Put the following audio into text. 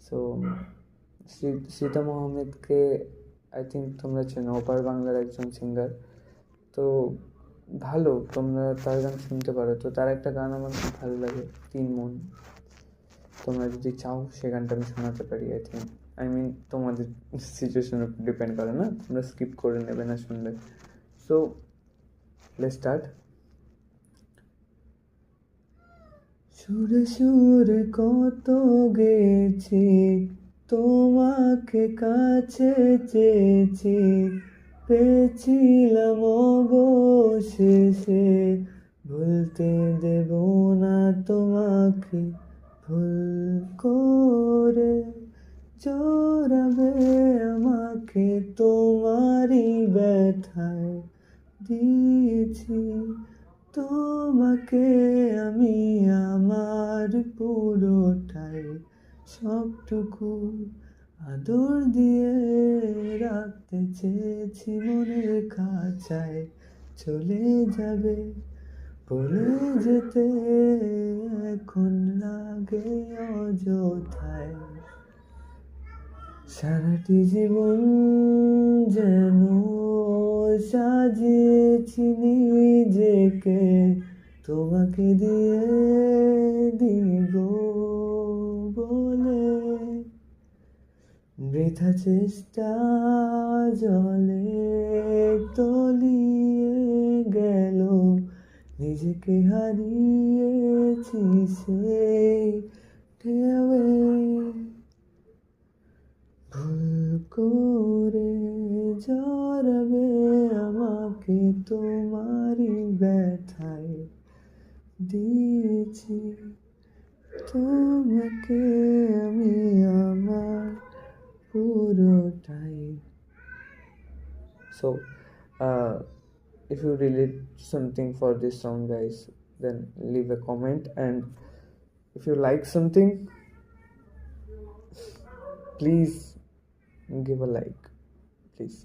So Sita আহমেদকে I think তোমরা চেনো, ওপার বাংলার একজন সিঙ্গার। তো ভালো, তোমরা তার গান শুনতে পারো। তো তার একটা গান আমার খুব ভালো লাগে, তিন মন। তোমরা যদি চাও সে গানটা আমি শোনাতে পারি। আই মিন তোমাদের সিচুয়েশনের উপর ডিপেন্ড করে, না তোমরা স্কিপ করে নেবে না শুনলে। So let's start. সুরে সুরে কত গেছি, তোমাকে কাছে চেয়েছি, পেয়েছিলাম অবশেষে, ভুলতে দেব না তোমাকে, ভুল করে জড়াবে আমাকে তোমারই ব্যথায়, দিয়েছি তোমাকে আমি আমার পুরোটাই, সবটুকু আদর দিয়ে রাখতে চেয়েছি মনের খাঁচায়, চলে যাবে বলে যেতে এখন লাগে অযথায়, সারাটি জীবন যেন সাজিয়েছি নিজেকে, তোমাকে দিয়ে দিব বলে, বৃথা চেষ্টা জলে তলিয়ে গেল, নিজেকে হারিয়েছি সেই ঢেউয়ে, ভুল করে জড়াবে আমাকে তোমারই ব্যথায়, দিয়েছি তোমাকে আমি আমার পুরোটাই। So if you relate something for this song, guys, then leave a comment, and if you like something, please give a like, please.